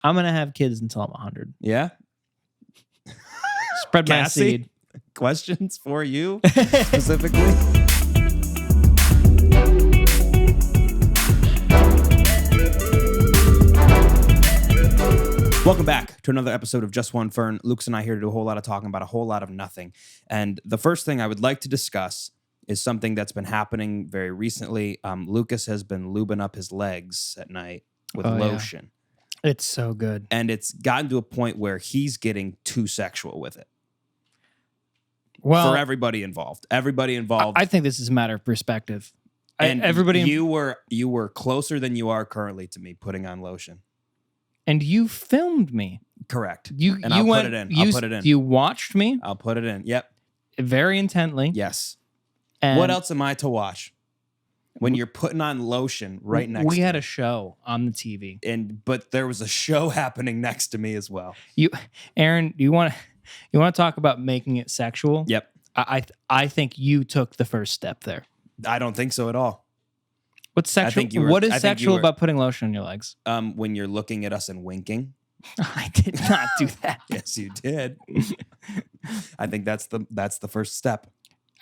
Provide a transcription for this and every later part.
I'm going to have kids until I'm 100. Yeah? Spread my Cassie? seed. Questions for you specifically? Welcome back to another episode of JustOneFern. Luke's and I here to do a whole lot of talking about a whole lot of nothing. And the first thing I would like to discuss is something that's been happening very recently. Lucas has been lubing up his legs at night with lotion. Yeah. It's so good. And it's gotten to a point where he's getting too sexual with it. Well, for everybody involved. Everybody involved. I think this is a matter of perspective. And you were closer than you are currently to me putting on lotion. And you filmed me. Correct. I'll put it in. I'll put it in. You watched me. I'll put it in. Yep. Very intently. Yes. And what else am I to watch when you're putting on lotion right next to me? We had a show on the TV. But there was a show happening next to me as well. Aaron, you want to talk about making it sexual? Yep. I think you took the first step there. I don't think so at all. What's sexual? What is sexual about putting lotion on your legs? When you're looking at us and winking. I did not do that. Yes, you did. I think that's the first step.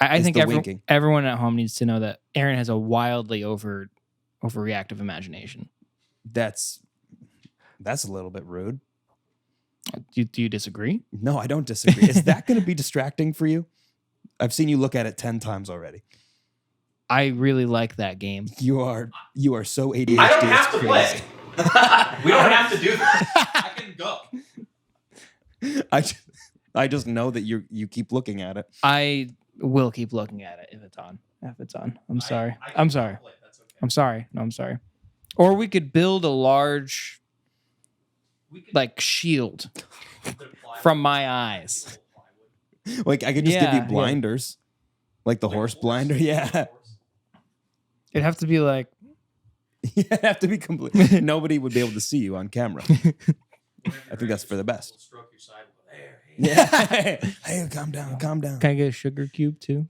I think everyone at home needs to know that Aaron has a wildly overreactive imagination. That's a little bit rude. Do you disagree? No, I don't disagree. Is that going to be distracting for you? I've seen you look at it 10 times already. I really like that game. You are so ADHD. I don't have to play. We don't have to do that. I can go. I just know that you keep looking at it. I will keep looking at it if it's on. I'm sorry. I'm sorry. That's okay. I'm sorry. No, I'm sorry. Or we could build a large shield from my eyed. Like I could just give you blinders. Like the horse blinder. Yeah. It'd have to be like it'd have to be complete. Nobody would be able to see you on camera. I think that's for the best. Stroke your side. Yeah. Hey, calm down. Can I get a sugar cube too?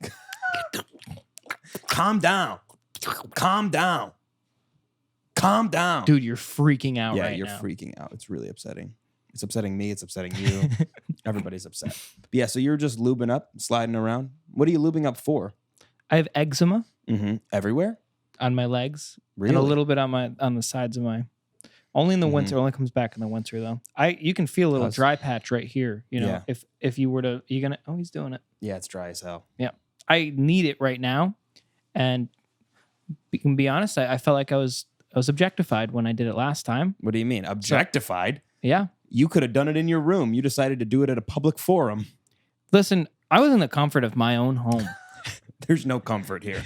Calm down. Dude, you're freaking out right now. Yeah, you're freaking out. It's really upsetting. It's upsetting me. It's upsetting you. Everybody's upset. But yeah, so you're just lubing up, sliding around. What are you lubing up for? I have eczema. Mm-hmm. Everywhere? On my legs. Really? And a little bit on the sides of my... Only in the winter. Only comes back in the winter, though. You can feel a little dry patch right here. You know, if you were to... You're gonna... Oh, he's doing it. Yeah, it's dry as hell. Yeah. I need it right now. And you can be honest, I felt like I was objectified when I did it last time. What do you mean? Objectified? Yeah. You could have done it in your room. You decided to do it at a public forum. Listen, I was in the comfort of my own home. There's no comfort here.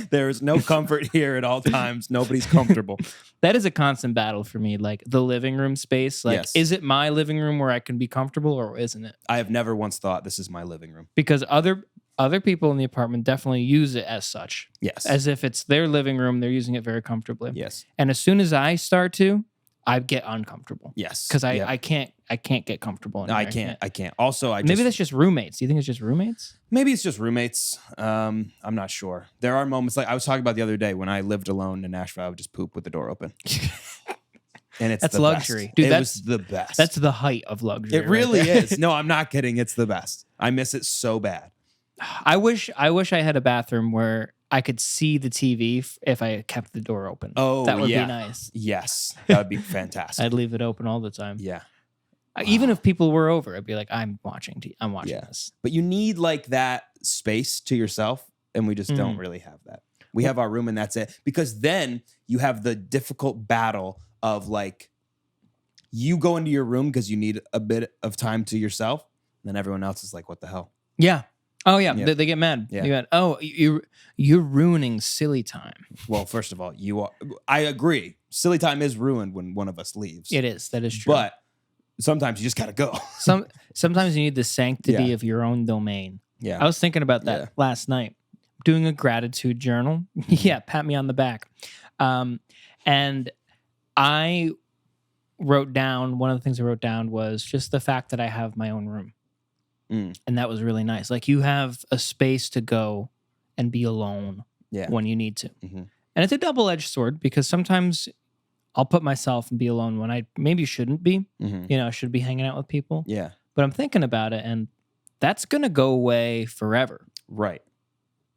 There is no comfort here at all times. Nobody's comfortable. That is a constant battle for me. Like the living room space. Like, Is it my living room where I can be comfortable or isn't it? I have never once thought this is my living room. Because other people in the apartment definitely use it as such. Yes. As if it's their living room. They're using it very comfortably. Yes. And as soon as I start to, I get uncomfortable. Yes. Because I can't get comfortable. No, I can't. Also, maybe that's just roommates. Do you think it's just roommates? Maybe it's just roommates. I'm not sure. There are moments like I was talking about the other day when I lived alone in Nashville. I would just poop with the door open. And that's luxury. Best. Dude, it was the best. That's the height of luxury. It really is. No, I'm not kidding. It's the best. I miss it so bad. I wish I had a bathroom where I could see the TV if I kept the door open. Oh, that would be nice. Yes, that would be fantastic. I'd leave it open all the time. Yeah. Even if people were over, I'd be like, I'm watching this. But you need like that space to yourself, and we just don't really have that. We have our room, and that's it. Because then you have the difficult battle of like, you go into your room because you need a bit of time to yourself, and then everyone else is like, what the hell? Yeah. Oh, yeah. They get mad. Yeah. They get, oh, you're ruining silly time. Well, first of all, you are. I agree. Silly time is ruined when one of us leaves. It is. That is true. But sometimes you just got to go. Sometimes you need the sanctity of your own domain. Yeah. I was thinking about that last night. Doing a gratitude journal. Yeah, pat me on the back. And I wrote down, one of the things I wrote down was just the fact that I have my own room. And that was really nice. Like you have a space to go and be alone when you need to. Mm-hmm. And it's a double-edged sword because sometimes I'll put myself and be alone when I maybe shouldn't be. Mhm. You know, I should be hanging out with people. Yeah. But I'm thinking about it, and that's gonna go away forever. Right.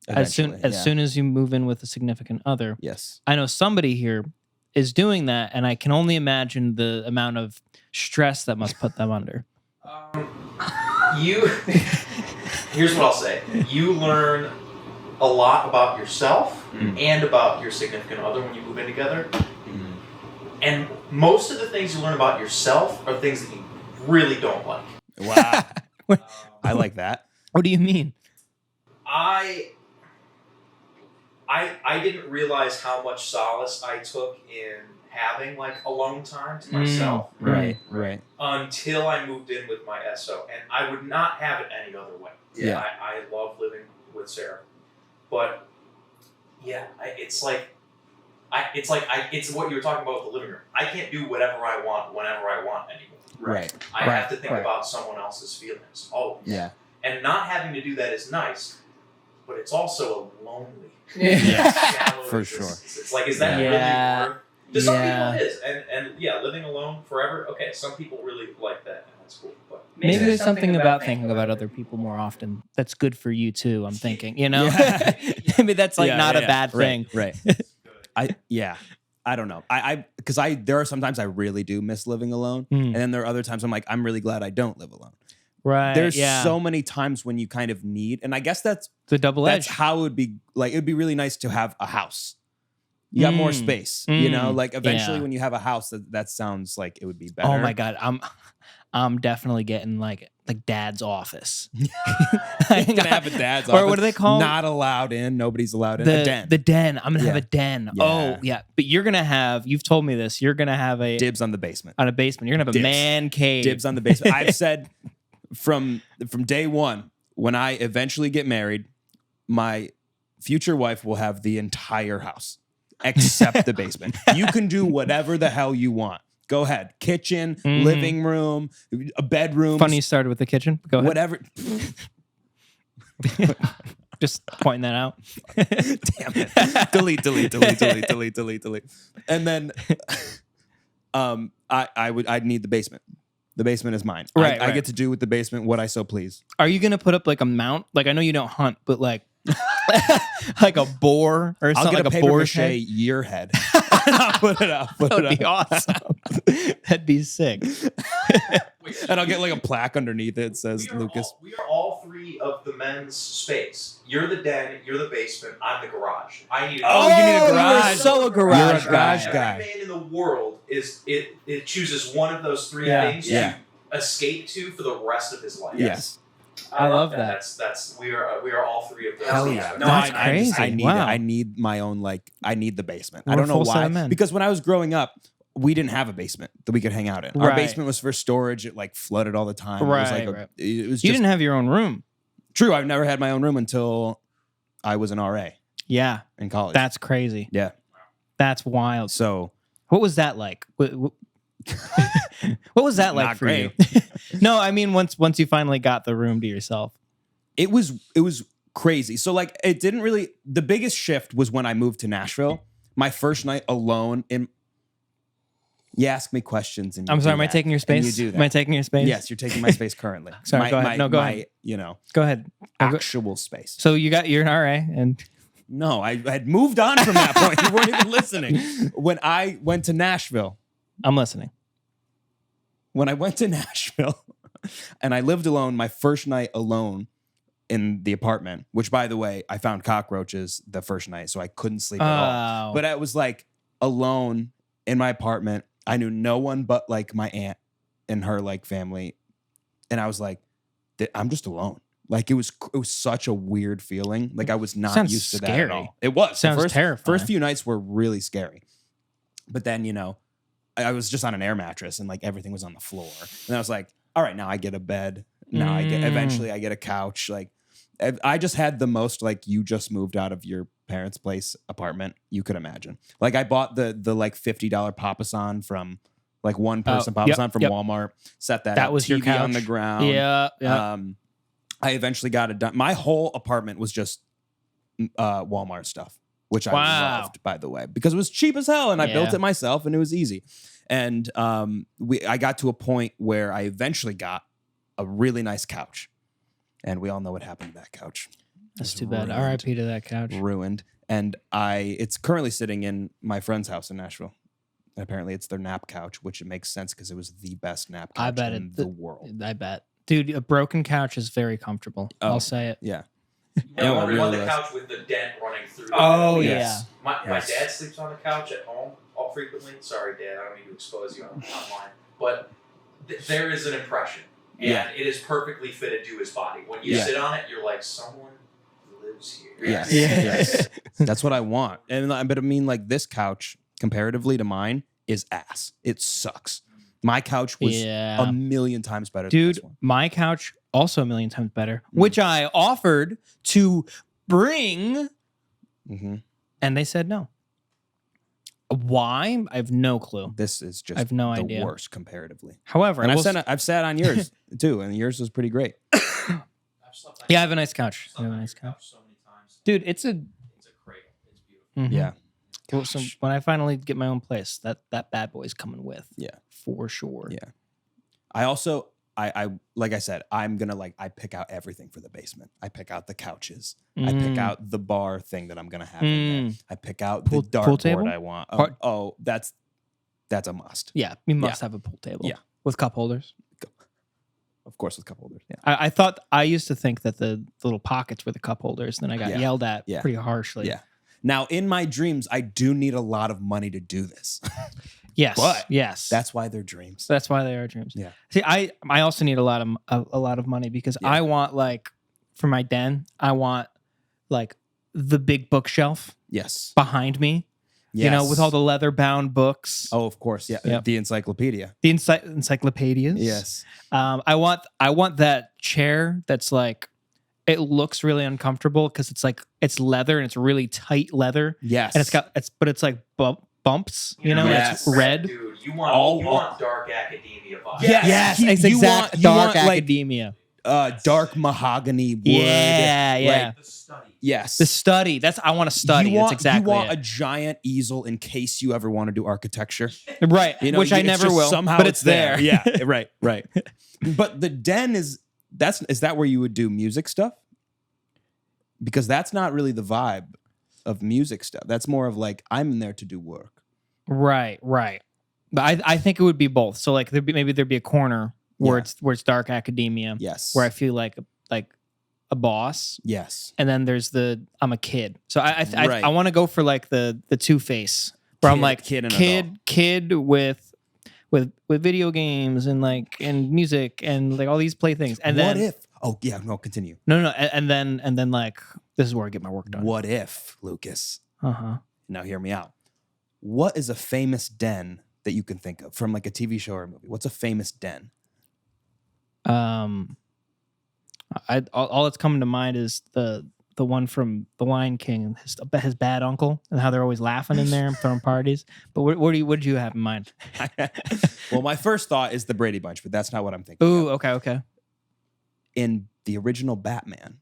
As Eventually, soon as you move in with a significant other. Yes. I know somebody here is doing that, and I can only imagine the amount of stress that must put them under. You. Here's what I'll say. You learn a lot about yourself and about your significant other when you move in together. And most of the things you learn about yourself are things that you really don't like. Wow. I like that. What do you mean? I didn't realize how much solace I took in having like alone time to myself. Right. Until I moved in with my SO, and I would not have it any other way. Yeah. I love living with Sarah, but yeah, it's what you were talking about with the living room. I can't do whatever I want whenever I want anymore. Right. I have to think about someone else's feelings. Oh, Yeah. and not having to do that is nice, but it's also a lonely. Yeah. shallow For existence. It's like, is that Yeah. really worth? To some Yeah. people it is, and yeah, living alone forever. Okay, some people really like that, and that's cool. But Maybe there's something about thinking about other people more often that's good for you too. I'm thinking, you know, Yeah. maybe that's like Yeah, not yeah, a bad thing. Right. I don't know. Because there are sometimes I really do miss living alone, and then there are other times I'm like, I'm really glad I don't live alone. Right. There's yeah. so many times when you kind of need, and I guess that's the double that's edge. how it would be. Like, it would be really nice to have a house. You got more space, you know. Like eventually, Yeah. when you have a house, that sounds like it would be better. Oh my god, I'm definitely getting like dad's office. You're gonna have a dad's or office. what do they call Not allowed in. Nobody's allowed in. the A den. The den. I'm gonna have Yeah. a den. Yeah. Oh yeah, but you're gonna have. You've told me this. You're gonna have a Dibs on the basement. on a basement. You're gonna have a Dibs. man cave. Dibs on the basement. I've said from day one, when I eventually get married, my future wife will have the entire house except the basement. You can do whatever the hell you want. Go ahead. Kitchen, living room, a bedroom. Funny you started with the kitchen. Go ahead. Whatever. Just pointing that out. Damn it. Delete. And then I'd need the basement. The basement is mine. Right, I right. get to do with the basement what I so please. Are you gonna put up like a mount? Like I know you don't hunt, but like like a boar or I'll something, get like a a paper boar's mache head. year head. And I'll put it up. That would be awesome. That'd be sick. And I'll get like a plaque underneath it that says Lucas. We are all three of the men's space. You're the den. You're the basement. I'm the garage. I need. Oh, you need a garage. You're so a garage You're a garage guy. guy. Every man in the world it chooses one of those three Yeah. things Yeah. to escape to for the rest of his life. Yes. I love that. That's we are all three of those. Hell yeah. No, That's I crazy. I need Wow. it. I need my own, I need the basement. We're I don't a know full set why. of men. Because when I was growing up, we didn't have a basement that we could hang out in. Our Right. basement was for storage. It flooded all the time. It was Right, like right. It was You just didn't have your own room. true. I've never had my own room until I was an RA Yeah, in college. that's crazy. yeah. That's wild. So What was that like? What was that like Not for great. you? No, I mean once you finally got the room to yourself. it was crazy. So it didn't really. The biggest shift was when I moved to Nashville. My first night alone in. You ask me questions and you I'm sorry, do am I that, taking your and space? You do that. Am I taking your space? Yes, you're taking my space currently. Sorry, go ahead. No, go ahead. Go ahead. No, go- Actual space. So you're an RA and No, I had moved on from that point. You weren't even listening. When I went to Nashville, I'm listening. and I lived alone, my first night alone in the apartment, which by the way, I found cockroaches the first night, so I couldn't sleep at all. Oh. But I was alone in my apartment. I knew no one but my aunt and her family. And I was I'm just alone. It was such a weird feeling. I was not Sounds used to that scary. at all. It was. Sounds The terrifying. First few nights were really scary. But then, I was just on an air mattress and everything was on the floor. And I was all right, now I get a bed. Now eventually I get a couch. I just had the most you just moved out of your parents' place apartment you could imagine. I bought the $50 Papasan from one person Papasan from yep. Walmart. Set that That up, was your TV couch on the ground. Yeah. I eventually got it done. My whole apartment was just Walmart stuff. which I Wow. loved, by the way, because it was cheap as hell, and I built Yeah. it myself, and it was easy. And I got to a point where I eventually got a really nice couch, and we all know what happened to that couch. That's It too was bad. ruined. R.I.P. to that couch. Ruined. And it's currently sitting in my friend's house in Nashville. And apparently it's their nap couch, which it makes sense because it was the best nap I couch bet in the world. I bet. Dude, a broken couch is very comfortable. Oh. I'll say it. Yeah. You No, want it really the was. couch with the dent running through. Oh, the yeah. My Yes. dad sleeps on the couch at home all frequently. Sorry, Dad, I don't mean to expose you online, but there is an impression, and Yeah. it is perfectly fitted to his body. When you sit on it, you're like, someone lives here. Yes. Yeah. Yes. That's what I want. But I mean, like, this couch, comparatively to mine, is ass. It sucks. My couch was a million times better than Dude, this one. my couch also a million times better, which I offered to bring, Mm-hmm. and they said no. Why? I have no clue. This is just I have no the idea. worst comparatively. However, And I will I've sat on yours too, and yours was pretty great. yeah, I have a nice couch. I have a nice couch. So many times. Dude, it's a cradle. It's beautiful. mhm. Yeah. Well, so when I finally get my own place, that bad boy's coming with. Yeah. For sure. Yeah. I also, I like I said, I'm gonna I pick out everything for the basement. I pick out the couches. I pick out the bar thing that I'm gonna have in there. I pick out Pool- the pool table? dartboard I want. That's a must. Yeah, you must have a pool table. Yeah. With cup holders. Of course, with cup holders. Yeah. I used to think that the little pockets were the cup holders, then I got Yeah. yelled at Yeah. pretty harshly. Yeah. Now, in my dreams, I do need a lot of money to do this. Yes. But yes. That's why they're dreams. That's why they are dreams. Yeah. See, I also need a lot of money because Yeah. I want for my den, I want the big bookshelf Yes. behind me. Yes. You know, with all the leather bound books. Oh, of course. Yeah. Yep. The encyclopedia. The encyclopedias. Yes. I want that chair that's it looks really uncomfortable because it's leather and it's really tight leather. Yes. And it's bumps, you know, Yes. it's red. Dude, you want dark academia vibes. Yes. Yes, it's You exact want- dark you want, academia. Dark mahogany wood. Yeah, yeah. The study. Yes. The study. I want to study. You want, That's exactly you want it. a giant eisel in case you ever want to do architecture. Right. You know, Which I it's never just will. Somehow but it's there. Yeah. Right. Right. But the den is that where you would do music stuff? Because that's not really the vibe of music stuff. That's more of I'm in there to do work. Right. But I think it would be both. So there'd be a corner where Yeah. it's dark academia. Yes. Where I feel like a boss. Yes. And then there's I'm a kid. So I Right. want to go for the Two-Face where I'm Kid and kid with video games and and music and all these playthings. And what then if? Oh yeah, no, continue. no, and then this is where I get my work done. What if, Lucas? Uh-huh. Now hear me out. What is a famous den that you can think of from a TV show or a movie? What's a famous den? All that's coming to mind is the one from The Lion King, his bad uncle, and how they're always laughing in there and throwing parties. But what did you have in mind? Well, my first thought is the Brady Bunch, but that's not what I'm thinking. Ooh, of. okay. In the original Batman,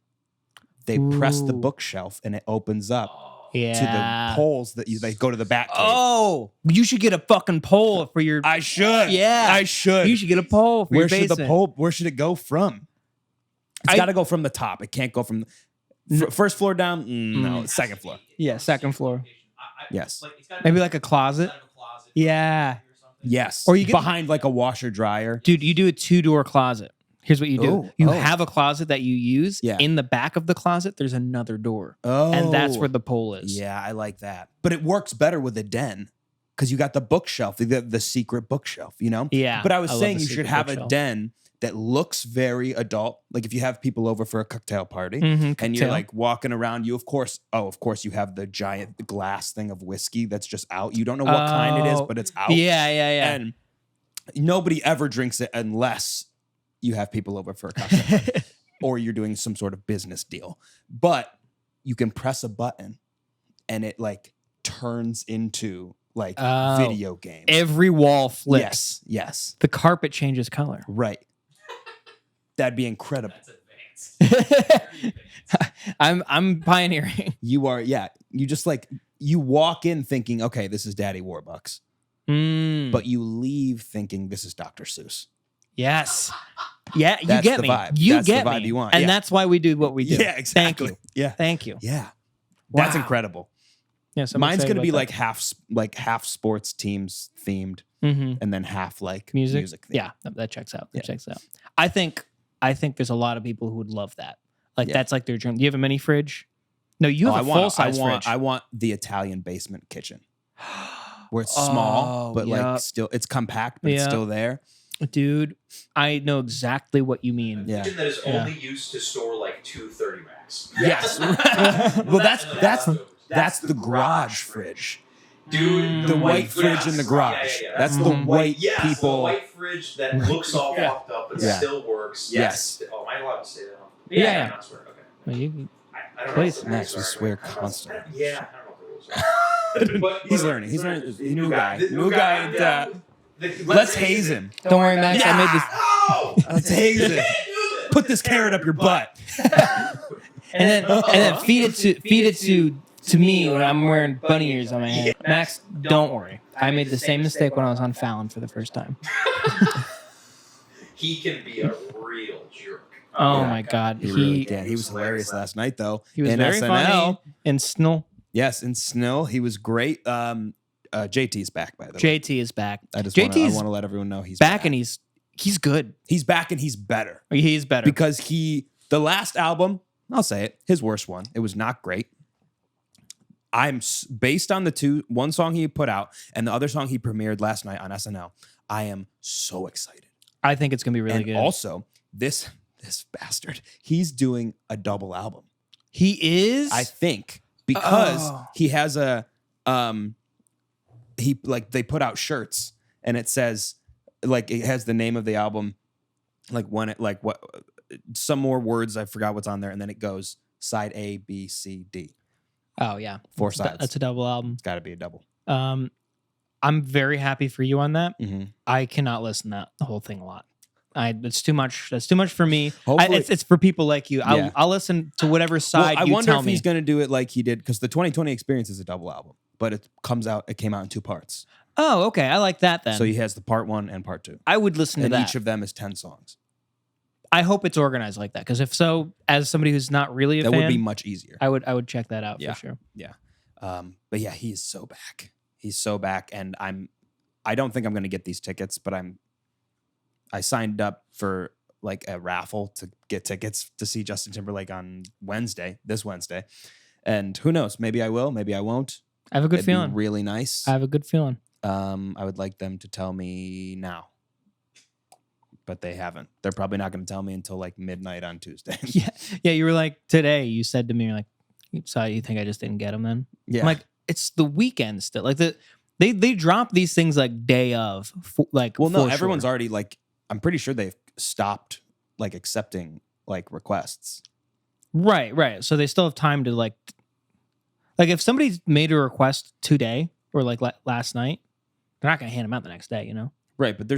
they press the Ooh. bookshelf and it opens up Yeah. to the poles that they go to the Batcave. Oh, you should get a fucking pole for your. I should. Yeah. I should. You should get a pole for Where your should the basement. pole? Where should it go from? It's got to go from the top. It can't go from first floor down. No, second floor. Yeah, second floor. Yes. Maybe a closet. Yeah, Yes. Or you get- behind a washer dryer. dude, you do a 2-door closet. Here's what you do: Oh, you oh. have a closet that you use. Yeah. In the back of the closet, there's another door, Oh, and that's where the pole is. Yeah, I like that. But it works better with a den because you got the bookshelf, the secret bookshelf. You know. Yeah, But I was I love saying the you should secret have a bookshelf. den that looks very adult. Like if you have people over for a cocktail party. Mhm, And you're cocktail. walking around, of course, you have the giant glass thing of whiskey that's just out. You don't know what kind it is, Oh, but it's out. Yeah. And nobody ever drinks it unless you have people over for a cocktail party or you're doing some sort of business deal. But you can press a button and it turns into Oh. video games. Every wall flips. Yes. The carpet changes color. Right. That'd be incredible. I'm pioneering. You are, yeah. You just like you walk in thinking, okay, this is Daddy Warbucks, but you leave thinking this is Dr. Seuss. Yes. Yeah, you That's get the me. vibe. You That's get the vibe me. you want. And Yeah. that's why we do what we do. Yeah, exactly. Thank you. Yeah, Thank you. yeah. That's Wow. incredible. Yeah, so I'm Mine's excited gonna be about like half sports teams themed, that. Mhm. and then half like music themed. Yeah, that checks out. That Yeah. checks out. I think there's a lot of people who would love that. Like Yeah. that's like their dream. Do you have a mini fridge? No, you have a full size fridge. I want the Italian basement kitchen where it's small, but like still it's compact, but it's still there. Dude, I know exactly what you mean. Yeah. Kitchen that is only used to store like 2 30 racks. Yes. Well, that's the garage fridge. Dude, The white fridge in the garage. Yeah. That's the white Yes, people. the white fridge that looks all fucked up but Yeah. still works. Yes. Oh, am I allowed to say that? Yeah. I'm not swearing. Okay. Well, you- I don't Please. know. If the Max, rules we are. swear I don't- constantly. Yeah, I don't know what the rules are. But He's learning. He's learning. He's a new guy. The New guy. yeah. Let's haze him. Don't worry, Max. I made this. Oh! Let's haze You him. can't do this. Put this carrot up your butt. And then feed it to me when I'm wearing bunny ears on my head. Max, don't worry. I made the same mistake when I was on Fallon for the first time. He can be a real jerk. Oh Yeah. my god. He really can. He was hilarious last night, though. He was in very SNL. funny. And Snow. Yes, in Snow, he was great. JT's back, by the way. JT is back. I just JT is want to let everyone know he's back and he's good. he's back and he's better He's better. because the last album, I'll say it, his worst one. It was not great. Based on one song he put out and the other song he premiered last night on SNL. I am so excited. I think it's gonna be really And good. also, this bastard, he's doing a double album. He is. I think because Oh. he has they put out shirts and it says like it has the name of the album, like when it like what some more words, I forgot what's on there, and then it goes side A, B, C, D. Oh yeah, 4 sides. That's a double album. It's got to be a double. I'm very happy for you on that. Mm-hmm. I cannot listen to the whole thing a lot. It's too much. That's too much for me. Hopefully- It's for people like you. Yeah. I'll listen to whatever side I you wonder tell if me. he's going to do it like he did because the 2020 Experience is a double album, but it came out in 2 parts. Oh, okay. I like that then. So he has the part 1 and part 2, I would listen to and that. each of them is 10 songs. I hope it's organized like that because if so, as somebody who's not really a That fan, would be much easier. I would check that out Yeah. for sure. But yeah, he is so back. He's so back, and I don't think I'm going to get these tickets, but I signed up for like a raffle to get tickets to see Justin Timberlake on this Wednesday, and who knows? Maybe I will, maybe I won't. I have a good It'd be feeling. really nice. I have a good feeling. I would like them to tell me now, but they haven't. They're probably not going to tell me until like midnight on Tuesday. Yeah. You were like today. You said to me, you're like, so you think I just didn't get them then? Yeah. I'm like, it's the weekend still. Like they drop these things like day of. Well, no, for everyone's sure. already like. I'm pretty sure they've stopped like accepting like requests. Right. So they still have time to like if somebody's made a request today or like last night, they're not gonna hand them out the next day, you know? Right, but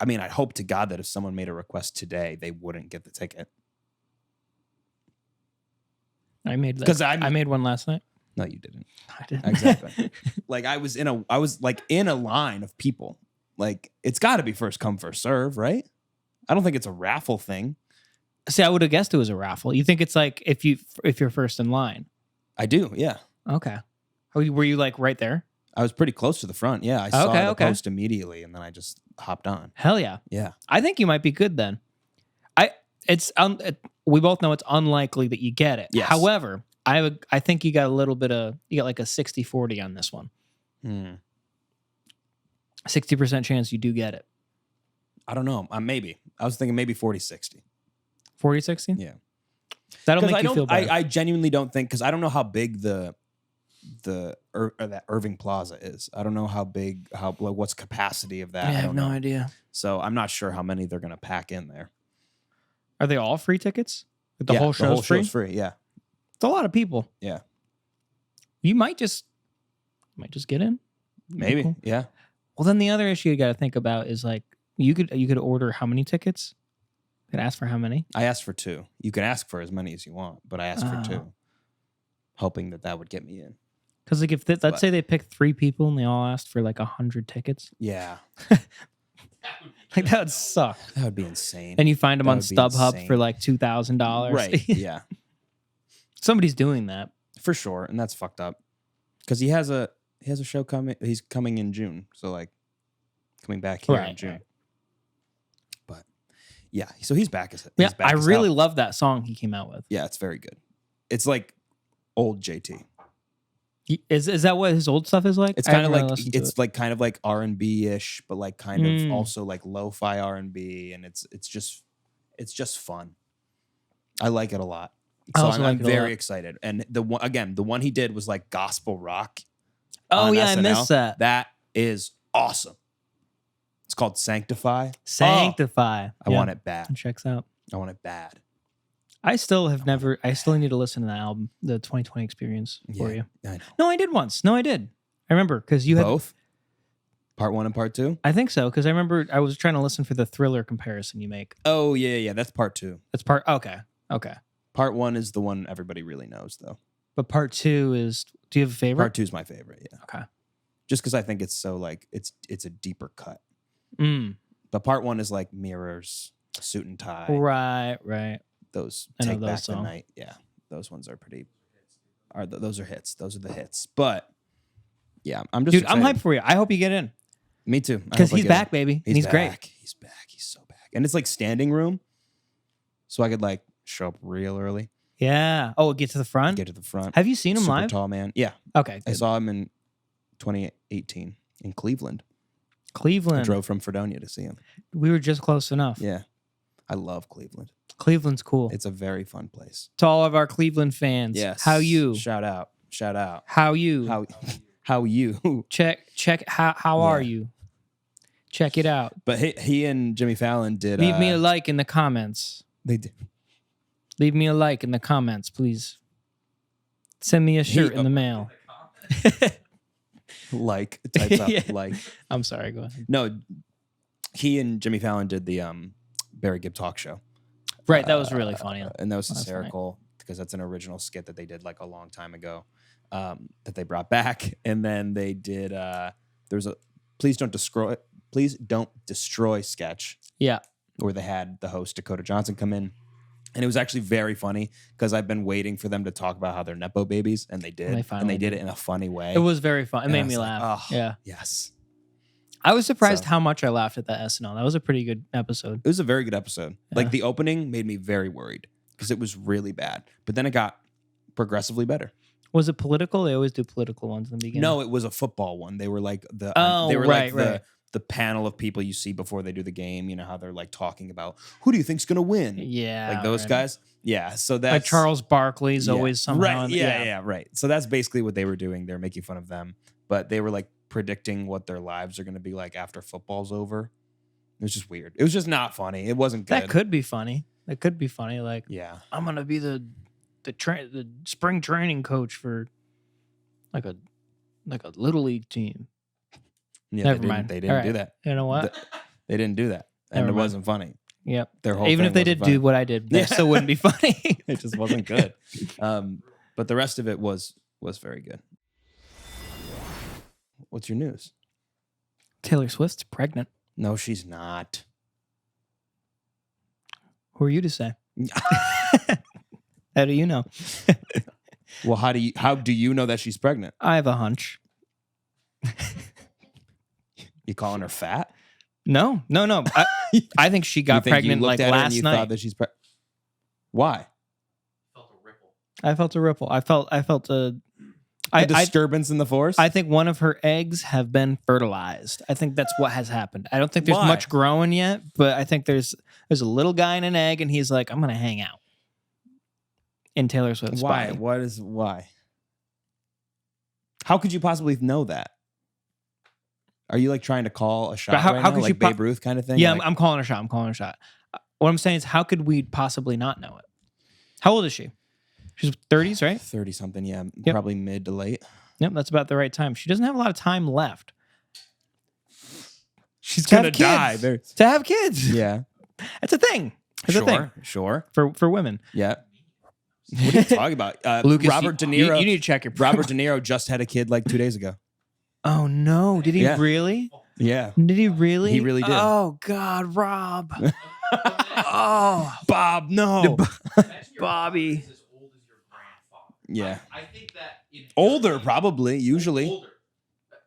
I hope to God that if someone made a request today, they wouldn't get the ticket. I made that. Because I made one last night. No, you didn't. I didn't. Exactly. Like I was like in a line of people. Like it's got to be first come first serve, right? I don't think it's a raffle thing. See, I would have guessed it was a raffle. You think it's like if you're first in line? I do, yeah. Okay. Were you like right there? I was pretty close to the front. Yeah, I saw the Okay. post immediately, and then I just hopped on. Hell yeah. Yeah. I think you might be good then. We both know it's unlikely that you get it. Yes. However, I think you got like a 60-40 on this one. 60% chance you do get it. I don't know. Maybe. I was thinking maybe 40-60. 40-60? Yeah. That'll make you feel better. I genuinely don't think, because I don't know how big that Irving Plaza is. I don't know what's capacity of that. I I have don't no know. idea. So I'm not sure how many they're going to pack in there. Are they all free tickets? Like the Yeah, whole show's free? Yeah. It's a lot of people. Yeah. You might just get in. Maybe. Cool. Yeah. Well, then the other issue you got to think about is like you could order how many tickets? Could ask for how many? I asked for 2. You can ask for as many as you want, but I asked for Oh. 2, hoping that would get me in. Because like if let's say they picked 3 people and they all asked for like 100 tickets, Yeah, like that would suck. that would be insane. And you find them That on would be StubHub insane. for like $2,000. Right? Yeah, Somebody's doing that. for sure, and that's fucked up. Because he has a show coming. He's coming in June, so like coming back here in June. Right. But yeah, so he's back as Yeah, he's back I as really hell. love that song he came out with. Yeah, it's very good. It's like old JT. Is that what his old stuff is like? It's I kind of haven't like really listened to it's it. like kind of like R&B ish, but like kind of Mm. also like lo-fi R&B, and it's just fun. I like it a lot. I So also I'm like it a very lot. excited. And the one he did was like gospel rock. Oh on yeah, I SNL. missed that. That is awesome. It's called Sanctify. Sanctify. I want it bad. It checks out. I want it bad. I still need to listen to that album, the 2020 Experience for Yeah, you. I know. No, I did once. No, I did. I remember because you had Both? Part 1 and part 2? I think so because I remember I was trying to listen for the Thriller comparison you make. Oh, yeah. That's part 2. That's part. Okay. Part 1 is the one everybody really knows, though. But part 2 is. Do you have a favorite? Part 2 is my favorite, yeah. Okay. Just because I think it's so like it's a deeper cut. Mm. But part 1 is like mirrors, suit and tie. Right. Those I know take those back the songs. night. Yeah, those ones are pretty. Those are hits. Those are the hits. But yeah, I'm just Dude, excited. I'm hyped for you. I hope you get in Me too. I because hope I he's get back, in. baby. And he's great. back. He's back. He's so back. And it's like standing room, so I could like show up real early, Yeah. Oh, get to the front. get to the front. Have you seen him Super live? tall man. Yeah, Okay. I Good. saw him in 2018 in Cleveland. I Cleveland. drove from Fredonia to see him. We were just close enough. Yeah, I love Cleveland. Cleveland's cool. It's a very fun place. To all of our Cleveland fans. Yes. How you? Shout out. How you? How you? Check. How are you? Check it out. But he and Jimmy Fallon did. Leave me a like in the comments. They did. Leave me a like in the comments, please. Send me a shirt in the mail. Like types up Yeah. like. I'm sorry. Go ahead. No, he and Jimmy Fallon did the Barry Gibb talk show. Right. That was really funny. And that was Last night. hysterical because that's an original skit that they did like a long time ago that they brought back. And then they did there's a please don't destroy sketch Yeah. where they had the host Dakota Johnson come in. And it was actually very funny because I've been waiting for them to talk about how they're Nepo babies, and they did. And they And finally they did did. it in a funny way. It was very fun. It And I made was me like, laugh. oh, Yeah. yes. I was surprised So- how much I laughed at that SNL. That was a pretty good episode. It was a very good episode. Yeah. Like the opening made me very worried because it was really bad. But then it got progressively better. Was it political? They always do political ones in the beginning. No, it was a football one. They were like Oh, they were right, like right. the panel of people you see before they do the game. You know how they're like talking about who do you think's gonna win? Yeah. Like those right. guys. Yeah. So that's Like Charles Barkley's yeah. always somehow. right. Yeah, right. So that's basically what they were doing. They're making fun of them, but they were like predicting what their lives are gonna be like after football's over. It was just weird. It was just not funny. It wasn't good. That could be funny. That could be funny. Like, Yeah. I'm gonna be the spring training coach for like a little league team. Yeah. Never they mind. Didn't, they All didn't do right. that. You know what? They didn't do that, and Never it mind. wasn't funny. Yep. Their whole Even thing if they wasn't did funny. do what I did, they Yeah. still wouldn't be funny. It just wasn't good. But the rest of it was very good. What's your news? Taylor Swift's pregnant. No, she's not. Who are you to say? How do you know? Well, how do you know that she's pregnant? I have a hunch. You calling her fat? No. I think she You got think you pregnant looked like at her and last you night. thought that she's Why? Felt a ripple. I felt a ripple. I felt a. A disturbance in the force? I think one of her eggs have been fertilized. I think that's what has happened. I don't think there's Why? much growing yet, but I think there's a little guy in an egg, and he's like, I'm gonna hang out in Taylor Swift's Why? body. Why? How could you possibly know that? Are you like trying to call a shot But how right now? could Like you Babe Ruth kind of thing? Yeah, Like, I'm calling a shot. What I'm saying is, how could we possibly not know it? How old is she? She's 30s, right? 30 something, yeah. Yep. Probably mid to late. Yep, that's about the right time. She doesn't have a lot of time left She's to have gonna die. kids. To have kids. Yeah. That's a thing. It's a thing Sure. for women. Yeah. What are you talking about? Lucas, Robert De Niro. You need to check your Robert De Niro just had a kid like 2 days ago. Oh no! Did he Yeah. really? Yeah. Did he really? He really did. Oh God, Rob. Oh, Bob, no. Bobby. Is as old as your grandfather. Yeah. I think that Older, probably, usually. Older.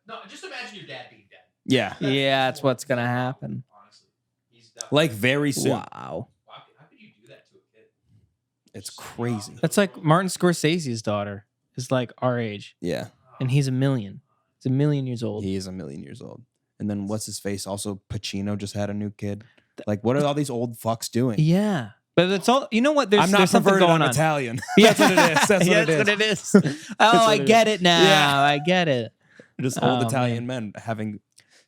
No, just imagine your dad being dead. Yeah. Yeah, that's what's gonna happen. Honestly, he's definitely Like very soon. Wow. Wow, how could you do that to a kid? It's crazy. That's like Martin Scorsese's daughter is like our age, Yeah. and he's a million. He's a million years old. He is a million years old. And then what's his face? Also, Pacino just had a new kid. Like, what are all these old fucks doing? Yeah, but it's all. You know what? There's I'm not there's something perverted, going I'm on. Italian. Yeah. That's what it is. That's what Yeah, it is. that's what it is. Oh, what I it get is. it now. Yeah. I get it. Just old Oh, Italian men having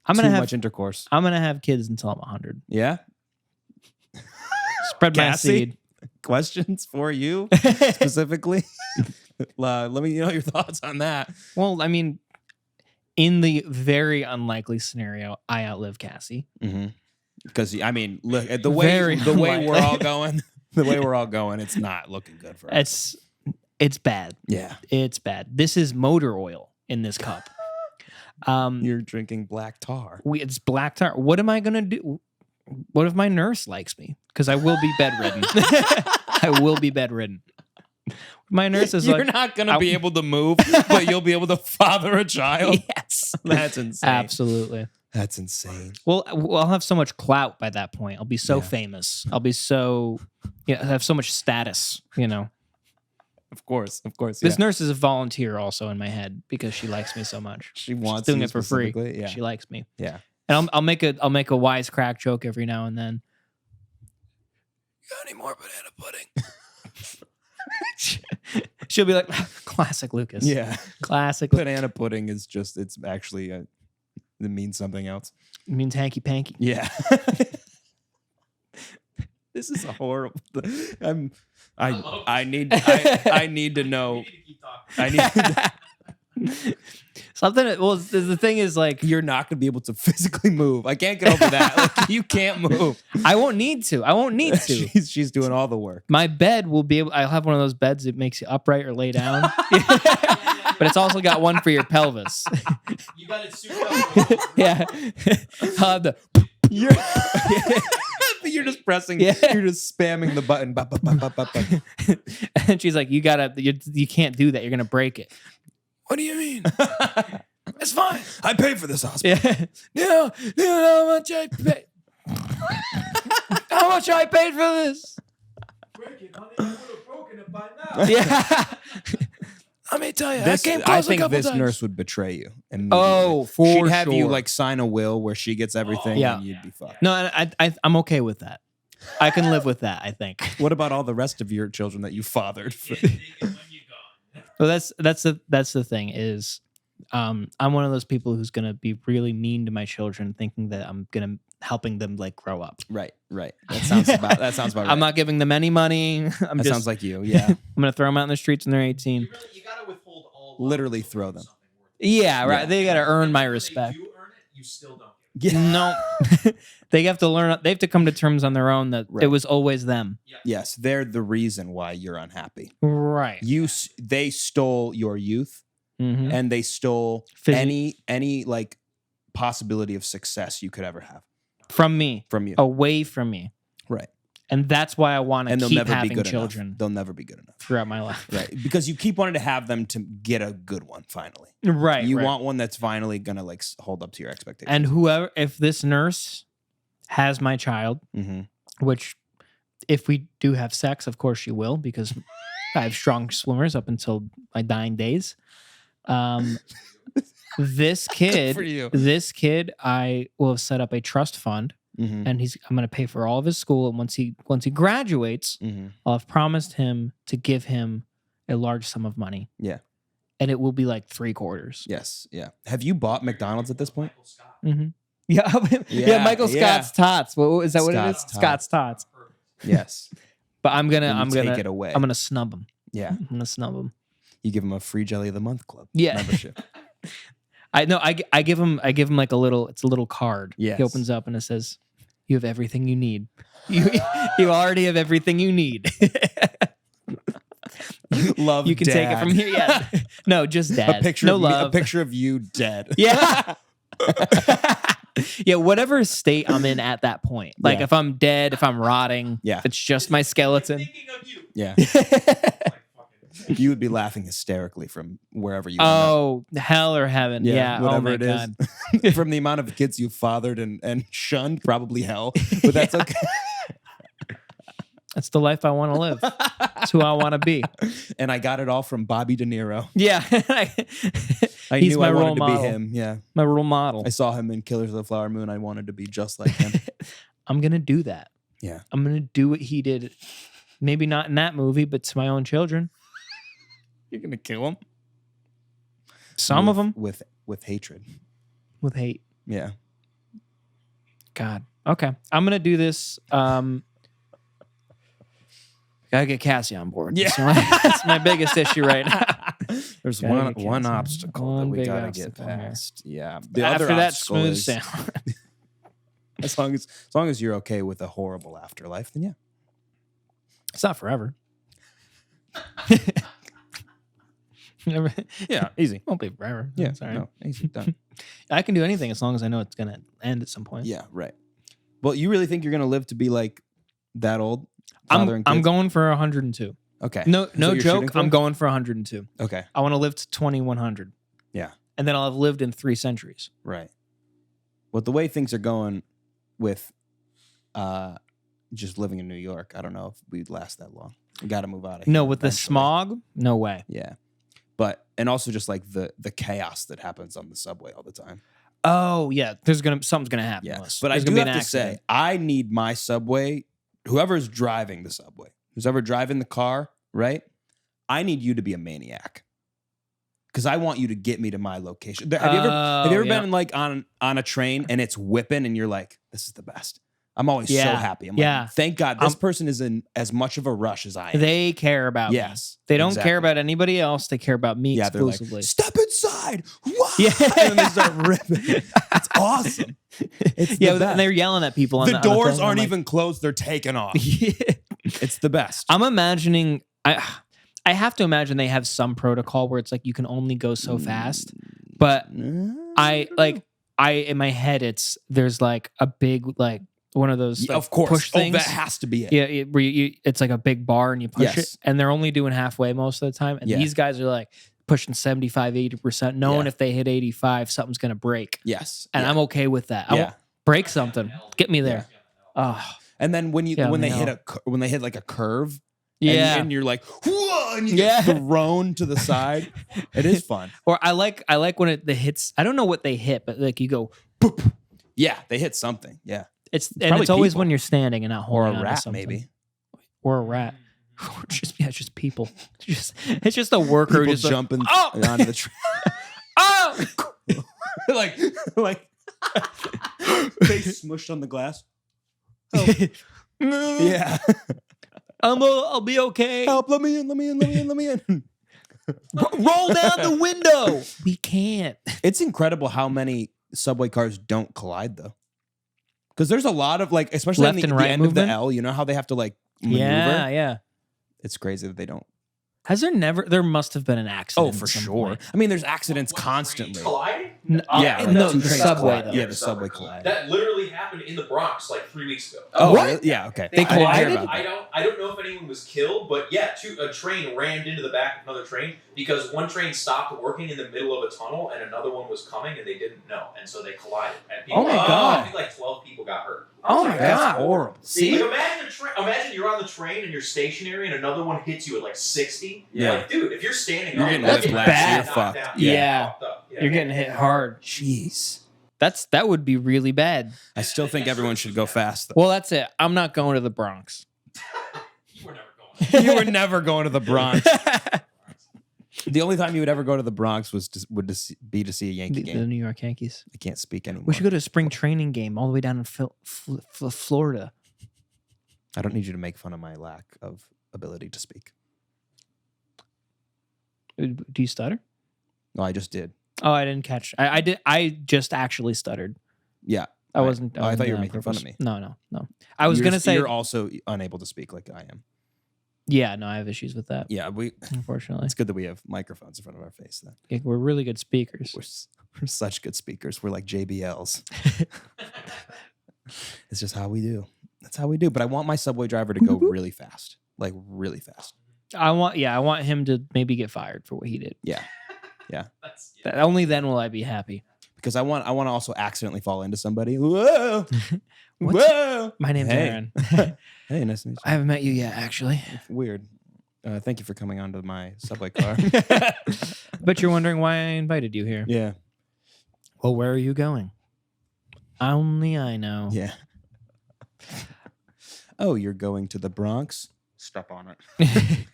I'm too gonna have much intercourse. I'm gonna have kids until I'm 100. Yeah? Spread my Cassie? seed. Questions for you specifically? Let me know your thoughts on that. Well, I mean, in the very unlikely scenario, I outlive Cassie. Because I mean, look at Very the way we're unlikely. all going. The way we're all going, it's not looking good for us. It's bad. Yeah, It's bad. This is motor oil in this cup. you're drinking black tar. It's black tar. What am I gonna do? What if my nurse likes me? Because I will be bedridden. I will be bedridden. My nurse is You're like, not gonna be able to move, but you'll be able to father a child. yes, That's insane. absolutely. That's insane. Well, I'll have so much clout by that point. I'll be so Yeah. famous. I'll be so, I have so much status. Of course. This nurse is a volunteer also in my head because she likes me so much. She wants She's doing you it for free. specifically, yeah. She likes me, Yeah. and I'll make a wisecrack joke every now and then. You got any more banana pudding? She'll be like, classic Lucas. Yeah. Classic. Banana pudding is just, it's actually, it means something else. It means hanky panky. Yeah. This is a horrible. I need to know. We need to keep talking. I need. Something. Well, the thing is, like, You're not gonna be able to physically move. I can't get over that. Like, you can't move. I won't need to. She's doing all the work. My bed will be able. I'll have one of those beds that makes you upright or lay down, but it's also got one for your pelvis. You got it super up. Yeah. I'll have the. You're just pressing. Yeah. You're just spamming the button. Ba, ba, ba, ba, ba, ba. And she's like, you can't do that. You're gonna break it. What do you mean? It's fine. I paid for this hospital. Yeah. You know how much I paid. How much I paid for this? Break it, honey. I would have broken it by now. Yeah. Let me tell you, I came close a think couple this times. nurse would betray you. Immediately. Oh, for she'd have you sure. like sign a will where she gets everything, Yeah. and you'd be fucked. No, I'm okay with that. I can live with that. I think. What about all the rest of your children that you fathered? Well, that's the thing is, I'm one of those people who's gonna be really mean to my children, thinking that I'm helping them like grow up. Right. That sounds about right. I'm not giving them any money. That sounds like you. Yeah. I'm gonna throw them out in the streets when they're 18. You got to withhold all. Literally throw them. Yeah, right. Yeah. They gotta earn my When respect. They do earn it, you still don't get it. Yeah. No, they have to learn. They have to come to terms on their own that Right. it was always them. Yes, they're the reason why you're unhappy. Right. They stole your youth, Mhm. and they stole Physi- any like possibility of success you could ever have From me, from you. away from me, Right. and that's why I want to And they'll keep never be having good children enough. They'll never be good enough. throughout my life. Right. Because you keep wanting to have them to get a good one finally. Right. You right. want one that's finally gonna like hold up to your expectations. And whoever, if this nurse has my child, Mm-hmm. which if we do have sex, of course she will, because I have strong swimmers up until my dying days. This for you. kid, I will have set up a trust fund, Mm-hmm. and I'm going to pay for all of his school. And once he graduates, Mm-hmm. I'll have promised him to give him a large sum of money. Yeah. And it will be like 3/4. Yes. Yeah. Have you bought McDonald's at this point? Michael Scott. Mm-hmm. Yeah, Yeah, Michael yeah. Scott's tots. What is that? What it is? Scott's Scott's tots. Perfect. Yes. But I'm Then you take gonna it away. I'm gonna snub him. Yeah. I'm gonna snub him. You give them a free Jelly of the Month club Yeah. membership. I give him like it's a little card. Yes. He opens up and it says, You have everything you need. You already have everything you need. Love. You can take it from here. Yeah. No, just dad. A picture no of me, love. a picture of you dead. Yeah. Yeah, whatever state I'm in at that point. Like Yeah. if I'm dead, if I'm rotting, Yeah. if it's just my skeleton. Thinking of you. Yeah. Like, fucking- You would be laughing hysterically from wherever you. end up. Oh, hell or heaven. Yeah. whatever Oh my it is. God. From the amount of kids you fathered and shunned, probably hell. But that's okay. That's the life I want to live. That's who I want to be. And I got it all from Bobby De Niro. Yeah. I He's knew my I role wanted to model. be him. Yeah. My role model. I saw him in Killers of the Flower Moon. I wanted to be just like him. I'm going to do that. Yeah. I'm going to do what he did. Maybe not in that movie, but to my own children. You're gonna kill him. Some of them with hatred. with hate. Yeah. God. Okay. I'm going to do this. Gotta get Cassie on board. Yeah. That's my biggest issue right now. There's Gotta get one Cassie. obstacle that One we big gotta get obstacle here. past. Yeah. The After other that, obstacle smooth is, sound. as long as you're okay with a horrible afterlife, then yeah. It's not forever. Yeah, easy. Won't be forever. Yeah, Sorry. no, easy done. I can do anything as long as I know it's gonna end at some point. Yeah, right. Well, you really think you're gonna live to be like that old? Father and I'm kids? going for 102. Okay. No, Is no what you're shooting joke. for? I'm going for 102. Okay. I want to live to 2100, Yeah. and then I'll have lived in 3 centuries. Right. Well, the way things are going with just living in New York, I don't know if we'd last that long. We got to move out of here. No, with the eventually. smog, no way. Yeah. But and also just like the chaos that happens on the subway all the time. Oh yeah, something's gonna happen. Yeah. to us. But I There's do gonna be have an to say, accident. I need my subway, whoever's driving the subway, who's ever driving the car, right? I need you to be a maniac. Because I want you to get me to my location. Have you ever yeah. been like on a train and it's whipping and you're like, this is the best. I'm always so Yeah. happy. I'm Yeah. like, thank God this person is in as much of a rush as I am. They care about me. Yes. They don't exactly. care about anybody else. They care about me Yeah, they're like, exclusively. step inside. Wow. Yeah. And they start ripping. It's awesome. It's Yeah, the best. and they're yelling at people. On The the doors thing. I'm aren't like, even closed. They're taken off. Yeah. It's the best. I'm imagining. I have to imagine they have some protocol where it's like you can only go so fast. But I in my head there's like a big like one of those Yeah, like, of course. push things. Oh, that has to be it. Yeah, where it's like a big bar and you push Yes. it, and they're only doing halfway most of the time. And Yeah. these guys are like pushing 75, 80%, knowing Yeah. if they hit 85, something's gonna break. Yes. And Yeah. I'm okay with that. Yeah. Break something, get me there. Oh, And then when Yeah, they no. hit like a curve, yeah. and you're like, whoa, and you Yeah. get thrown to the side. It is fun. Or I like when the hits. I don't know what they hit, but like you go. Boop. Yeah, they hit something. Yeah, It's probably always people. when you're standing and not or holding a on to rat something. maybe. Or a rat. Or it's just people. It's just a worker People who just like, jumping oh! onto the train. oh. like face smushed on the glass. Yeah. I'll be okay. Help! Let me in! Let me in! Let me in! Let me in! Roll down the window. We can't. It's incredible how many subway cars don't collide though. Because there's a lot of like, especially Left on and the right end of the movement? L, you know how they have to like maneuver? Yeah, yeah. It's crazy that they don't. Has there must have been an accident. Oh, for at some sure. point. I mean, there's accidents What, constantly. trains colliding? Yeah, no, like two the trains subway collide. though. Yeah, the subway collide. That literally happened in the Bronx like 3 weeks ago. Oh, What? really? Yeah, okay. They I didn't hear collided? about that. I don't know if anyone was killed, but yeah, a train rammed into the back of another train because one train stopped working in the middle of a tunnel and another one was coming and they didn't know, and so they collided. And people, Oh my God. I think like 12 people got hurt. Oh my That's God. horrible. See? Like imagine you're on the train and you're stationary and another one hits you at like 60. Yeah. Like, dude, if you're standing You're up, getting that's whiplash, bad. you're fucked. Down. Yeah. Fucked up. Yeah. You're getting hit hard. Jeez. That would be really bad. I still think everyone should go fast though. Well, that's it. I'm not going to the Bronx. You were never going. You were never going to the Bronx. The only time you would ever go to the Bronx would be to see a Yankee The game. New York Yankees. I can't speak anymore. We should go to a spring training game all the way down in Florida. I don't need you to make fun of my lack of ability to speak. Do you stutter? No, I just did. Oh, I didn't catch. I did. I just actually stuttered. Yeah. I wasn't. I thought you were on making fun purpose. of me. No. I was gonna say you're also unable to speak like I am. Yeah, no, I have issues with that. Yeah, Unfortunately, it's good that we have microphones in front of our face. Then Yeah, we're really good speakers. we're such good speakers. We're like JBLs. It's just how we do. That's how we do. But I want my subway driver to go really fast, like really fast. I want him to maybe get fired for what he did. Yeah. Only then will I be happy. Because I want to also accidentally fall into somebody. Whoa, What's- whoa. My name's Hey. Aaron. Hey, nice to meet I haven't met you yet, actually. you. Weird. Thank you for coming onto my subway car. But you're wondering why I invited you here. Yeah. Well, where are you going? Only I know. Yeah. Oh, you're going to the Bronx? Step on it.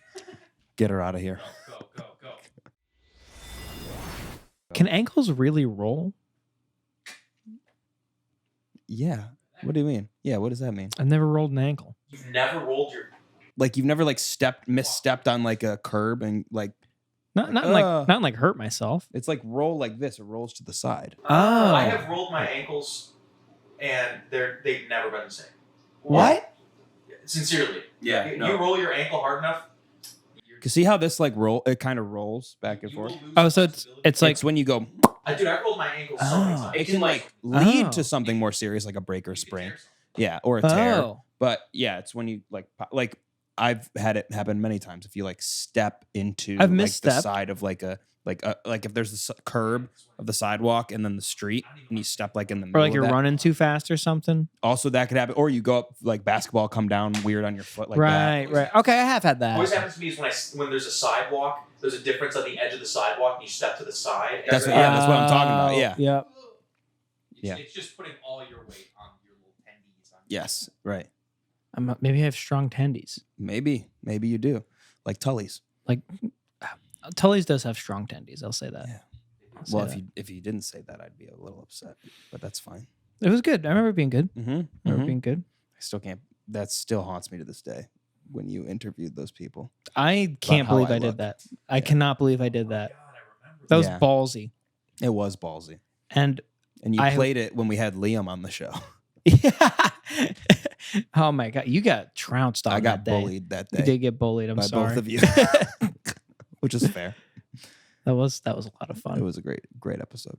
Get her out of here. Go. Can ankles really roll? Yeah. What do you mean? Yeah, what does that mean? I've never rolled an ankle. You've never rolled your. Like you've never like misstepped on like a curb and like Not like hurt myself. it's like roll like this. It rolls to the side. Oh. I have rolled my ankles, and they've never been the same. What? Sincerely. Yeah, You no. roll your ankle hard enough. Cause see how this like it kind of rolls back and you will forth. lose Oh, so flexibility. it's like It's when you go. Dude, I've rolled my ankles so Oh. many times. It can like lead Oh. to something more serious, like a break or You can sprain. tear something. Yeah, or a tear. Oh. But yeah, it's when you like I've had it happen many times. If you like step into I've like the misstepped. side of like if there's the curb of the sidewalk and then the street and you step like in the middle. Or like of you're that. running too fast or something. Also, that could happen. Or you go up like basketball, come down weird on your foot like that. Right. Okay, I have had that. What happens to me is when there's a sidewalk, there's a difference on the edge of the sidewalk, and you step to the side. That's what I'm talking about. Yeah. Yep. Yeah. It's just putting all your weight on your little tendies. Yes. Right. Maybe I have strong tendies. Maybe you do. Like Tully's. Like Tully's does have strong tendies. I'll say that. Yeah. I'll say Well, that. if you didn't say that, I'd be a little upset. But that's fine. It was good. I remember it being good. Mm-hmm. I remember it being good. I still can't. That still haunts me to this day. When you interviewed those people. I can't how believe I I did look. that. I cannot believe I did that. God, I remember. That was Yeah. ballsy. It was ballsy. And And you I- played it when we had Liam on the show. yeah. Oh my god, you got trounced on I got that day. bullied that day You did get bullied. I'm by sorry. both of you, which is fair. That was a lot of fun. It was a great episode.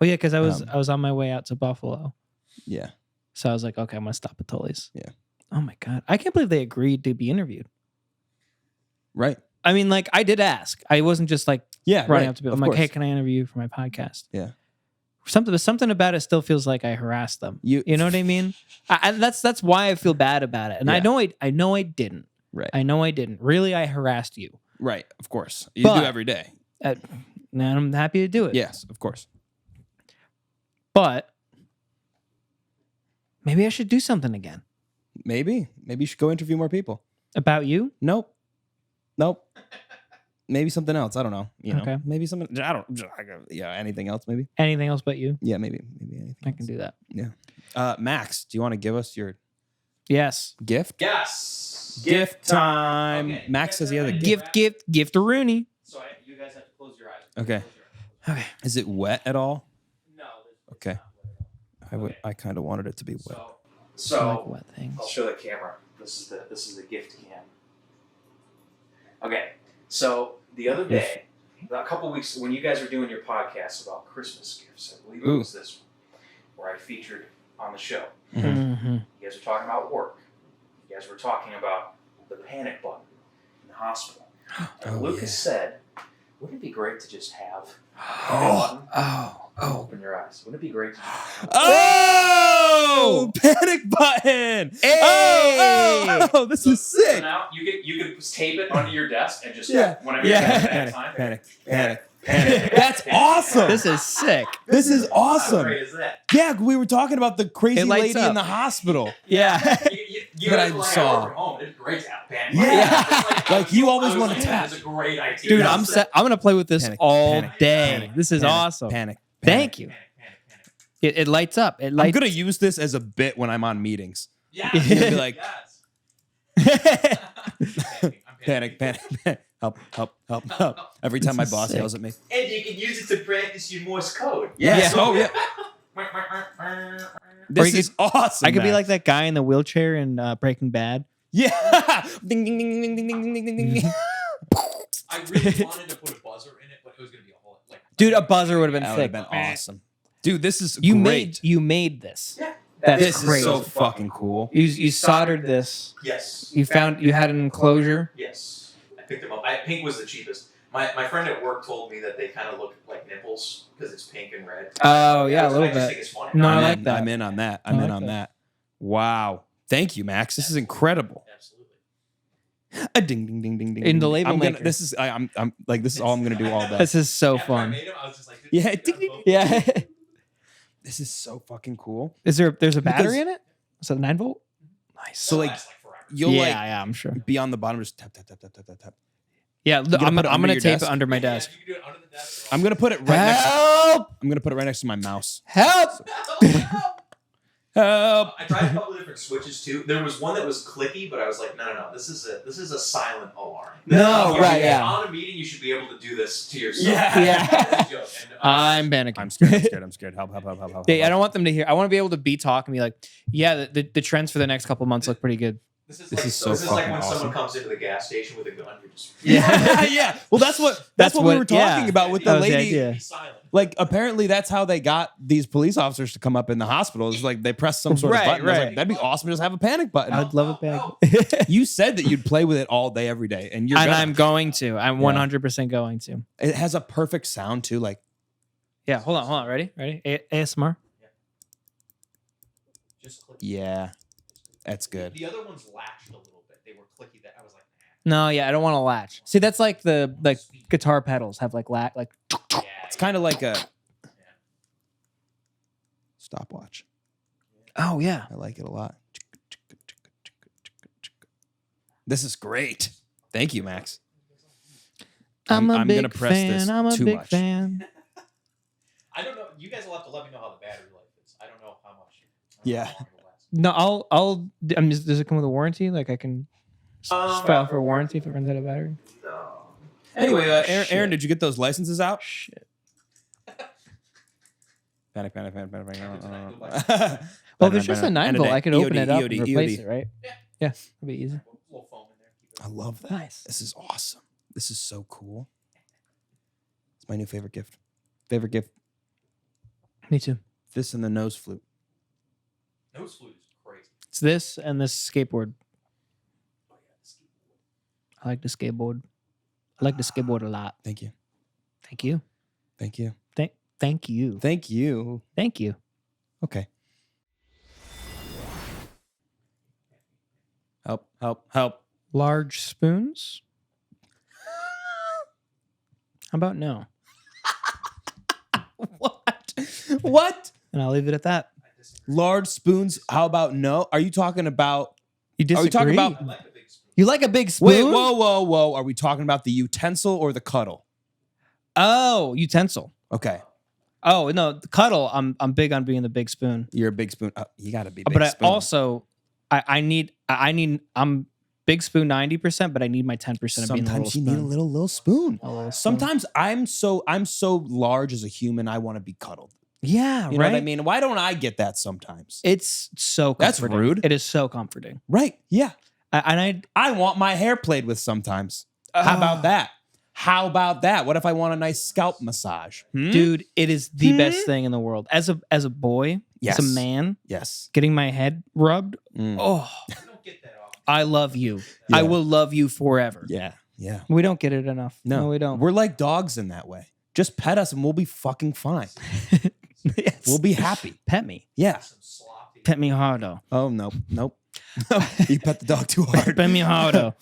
Well, yeah, because I was Um, on my way out to Buffalo, Yeah. so I was like, okay, I'm gonna stop at Tully's. Yeah. Oh my god, I can't believe they agreed to be interviewed. Right. I mean, like I did ask. I wasn't just like Yeah. running right. up to people. Of I'm like, hey, course. can I interview you for my podcast? Yeah. Something about it still feels like I harassed them. You know what I mean? That's why I feel bad about it. And I Yeah. know I didn't. Right. I know I didn't. Really, I harassed you. Right. Of course. You But- do every day. And I'm happy to do it. Yes. Of course. But maybe I should do something again. Maybe you should go interview more people. About you? Nope. Maybe something else. I don't know. Okay. Maybe something. Yeah. Anything else? Maybe. Anything else but you? Yeah. Maybe anything. I can do that. Max, do you want to give us your Yes. gift? Yes. Gift time. Okay. Max says he has a gift. Gift to Rooney. So you guys have to close your eyes. Okay. Okay. Is it wet at all? No. Okay. I kind of wanted it to be wet. I So like wet things. I'll show the camera. This is the gift cam. Okay. So the other day, a couple weeks when you guys were doing your podcast about Christmas gifts, I believe it was this one where I featured on the show. Mm-hmm. You guys were talking about work. You guys were talking about the panic button in the hospital. And Oh, Lucas yeah. said, wouldn't it be great to just have a panic button? Open your eyes. Wouldn't it be great to just have Oh! Panic button! Hey! Oh, this is So sick. now you could tape it under your desk and just Yeah. whenever you Yeah. have that Panic, time. panic. Panic. That's awesome. This is sick. This is How awesome. great is that? Yeah, we were talking about the crazy It lights lady in up. the hospital. Yeah. You That guys I were like, saw. I work from home. It's great to have panic. Yeah. It's Like, you always I was wanna thinking tap. It's a great idea. Dude, I'm gonna play with this Panic, all panic, day. panic, This is Panic, awesome. Panic. Thank you. Panic. It lights up. It I'm lights. gonna use this as a bit when I'm on meetings. Yeah. You're gonna be like, Yes. Panic. Help. Every time my This is boss sick. yells at me. And you can use it to practice your Morse code. Yes. Yeah. Oh, yeah. This you is awesome. I could be Max. like that guy in the wheelchair in Breaking Bad. Yeah. Ding ding ding ding ding ding ding ding ding. I really wanted to put a buzzer in it, but it was gonna be a whole like. Dude, a buzzer would have been That would sick. have been awesome. Dude, this is You great. made this. Yeah. That's This great. is so fucking cool. You soldered this. Yes. You had an enclosure. Yes. I picked them up. Pink was the cheapest. My friend at work told me that they kind of look like nipples because it's pink and red. Oh yeah, a little I just bit. think it's funny. No, I I'm like in. that. I'm in on that. I I'm in like on that. that. Wow. Thank you, Max. This is incredible. Absolutely. A ding ding ding ding ding. In the ding. label I'm gonna. maker. This is. I'm like. This is all I'm gonna do all day. This is so After I fun. made 'em, I was just like, Yeah, ding, ding, Yeah. This is so fucking cool. There's a battery Because- in it? Is it a 9-volt? Nice. So like, forever. you'll yeah, like yeah, I'm sure. be on the bottom, just tap tap tap tap tap tap tap. Yeah, look, gonna I'm put it under gonna your tape desk? it under my Yeah, desk. you can do it under the desk or I'm gonna put it right next. Help! I'm gonna put it right next to my mouse. Help! Help! I tried a couple of different switches too. There was one that was clicky, but I was like, no. This is a silent alarm. No, You right, should- yeah. On a meeting, you should be able to do this to yourself. Yeah. Yeah. That's a joke. And, I'm panicking. I'm scared. I'm scared. I'm scared. Help! Help! Help! Help! Help! Yeah, I don't want them to hear. I want to be able to be talking and be like, yeah, the trends for the next couple months look pretty good. This This is so like fucking when awesome. someone comes into the gas station with a gun. You're just Yeah, yeah. Well, that's what we were talking yeah. about with That the was the lady. idea. Be silent. Like, apparently, that's how they got these police officers to come up in the hospital. It's like they pressed some sort of Right, button. I was right. like, that'd be awesome to just have a panic button. I'd love it back. You said that you'd play with it all day, every day, and you're. And gonna. I'm going to. I'm 100% going to. It has a perfect sound too. Like, Yeah, hold on. Ready? ASMR? Just click. yeah, that's good. The other ones latched a little bit. They were clicky. That I was like, No, yeah, I don't want to latch. See, that's like the guitar pedals have like yeah. It's kind of like a stopwatch. Oh yeah. I like it a lot. This is great. Thank you, Max. I'm a I'm big gonna press fan. this I'm a too big much. fan. I don't know. You guys will have to let me know how the battery life is. I don't know how much. Yeah. How long it lasts. No, I'll. Does it come with a warranty? Like I can file for a warranty if it runs out of battery. No. Anyway, Aaron, Shit. did you get those licenses out? Shit. Panic. Well, if it's just a 9-volt, I could open it up EOD, and replace EOD. it, right? Yeah. Yeah, it'll be easy. A little foam in there. Keep it- I love that. Nice. This is awesome. This is so cool. It's my new favorite gift. Favorite gift. Me too. This and the nose flute. Nose flute is crazy. It's this and this skateboard. Oh, yeah, the ski board. I like the skateboard. I like the skateboard a lot. Thank you. Thank you. Thank you. Thank you. Thank you. Thank you. Okay. Help. Large spoons? How about no? What? And I'll leave it at that. I disagree. Large spoons. How about no? Are you talking about You disagree? Are we talking about I like the big spoon. You like a big spoon? Wait, whoa. Are we talking about the utensil or the cuddle? Oh, utensil. Okay. Oh no, the cuddle. I'm big on being the big spoon. You're a big spoon. You gotta be big But I spoon. also I'm big spoon 90%, but I need my 10% of being the little Sometimes you need a spoon. little spoon. A little spoon. Sometimes I'm so large as a human, I want to be cuddled. Yeah, You right. know what I mean? Why don't I get that sometimes? It's so That's comforting. rude. It is so comforting. Right. Yeah. And I want my hair played with sometimes. How about that? How about that? What if I want a nice scalp massage? dude, it is the best thing in the world. As a boy, Yes. as a man, Yes. getting my head rubbed. Mm. Oh, You don't get that off. I love you. Yeah. I will love you forever. Yeah. Yeah. We don't get it enough. No, we don't. We're like dogs in that way. Just pet us and we'll be fucking fine. Yes. We'll be happy. Pet me. Yeah. Some sloppy. Pet me hardo. Oh, nope. You pet the dog too hard. Pet me hardo.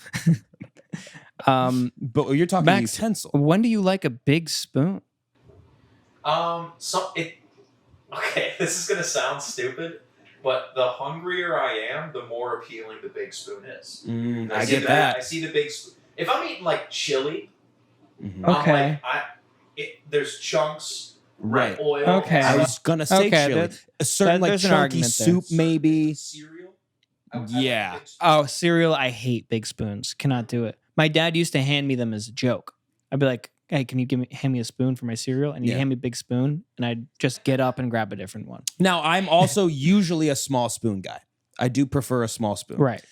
But you're talking Max, utensil. when do you like a big spoon? Okay, this is gonna sound stupid, but the hungrier I am, the more appealing the big spoon is. I see get the- that. I see the big spoon. If I'm eating like chili, Mhm. Okay. I'm like, there's chunks, Right. oil. Okay. I was gonna say Okay, chili. that- A certain like there's an chunky argument there. soup, maybe. Cereal. Yeah. Oh, cereal. I hate big spoons. Cannot do it. My dad used to hand me them as a joke. I'd be like, hey, can you hand me a spoon for my cereal? And you Yeah. hand me a big spoon, and I'd just get up and grab a different one. Now, I'm also usually a small spoon guy. I do prefer a small spoon. Right.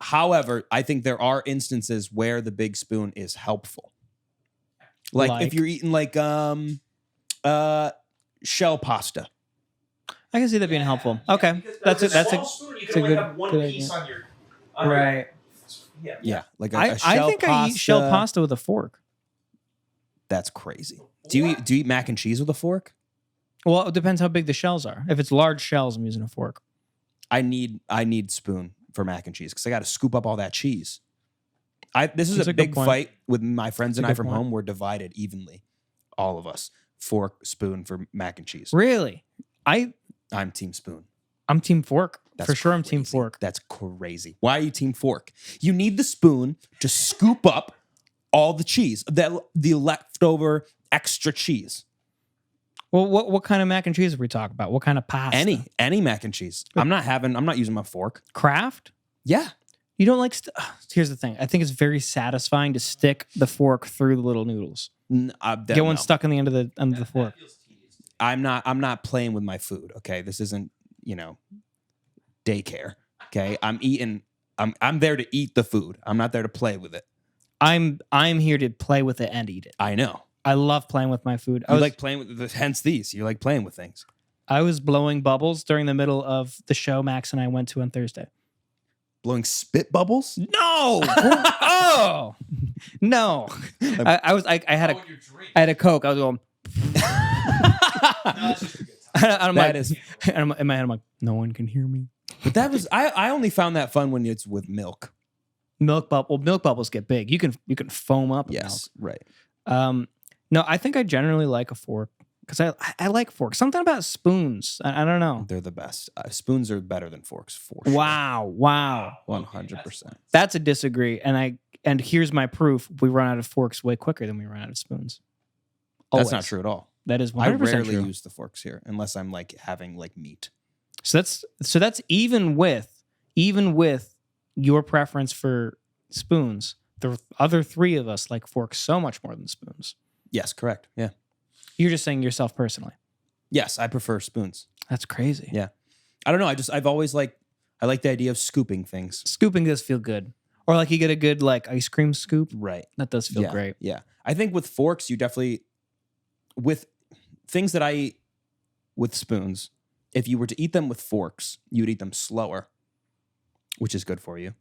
However, I think there are instances where the big spoon is helpful. Like if you're eating like shell pasta. I can see that being helpful. Okay, that's it. That's small spoon. You that's a can only good- have one good piece idea. on your right. Yeah. Yeah, like a I shell think pasta. I eat shell pasta with a fork. That's crazy. Do you eat mac and cheese with a fork? Well, it depends how big the shells are. If it's large shells, I'm using a fork. I need spoon for mac and cheese because I got to scoop up all that cheese. This is That's a a good big point. fight with my friends and That's a I good from point. home. We're divided evenly, all of us. Fork, spoon for mac and cheese. Really? I'm team spoon. I'm team fork. That's For sure, I'm team crazy. fork. That's crazy. Why are you team fork? You need the spoon to scoop up all the cheese, the leftover extra cheese. Well, what kind of mac and cheese are we talking about? What kind of pasta? Any mac and cheese. I'm not using my fork. Kraft? Yeah. You don't like... Here's the thing. I think it's very satisfying to stick the fork through the little noodles. Get one stuck in the end of the fork. I'm not playing with my food. Okay, this isn't daycare. Okay, I'm there to eat the food. I'm not there to play with it. I'm here to play with it and eat it. I know. I love playing with my food. You like playing with hence these. You like playing with things. I was blowing bubbles during the middle of the show Max and I went to on Thursday. Blowing spit bubbles? No. Oh. No. I had a Coke. I was going I'm That like, is- and in my head I'm like, no one can hear me. But that was I only found that fun when it's with milk. Milk bubbles get big. You can foam up. Yes, right. Milk. No, I think I generally like a fork because I like forks. Something about spoons. I don't know. They're the best. Spoons are better than forks for sure. Wow. 100%. That's a disagree. And here's my proof: we run out of forks way quicker than we run out of spoons. That's not Always. true at all. That is 100% I rarely true. use the forks here unless I'm like having like meat. So that's even with your preference for spoons. The other three of us like forks so much more than spoons. Yes, correct. Yeah. You're just saying yourself personally. Yes, I prefer spoons. That's crazy. Yeah. I don't know. I've always I like the idea of scooping things. Scooping does feel good. Or like you get a good like ice cream scoop. Right. That does feel great. Yeah. I think with forks, you definitely, with things that I eat with spoons, if you were to eat them with forks, you'd eat them slower, which is good for you.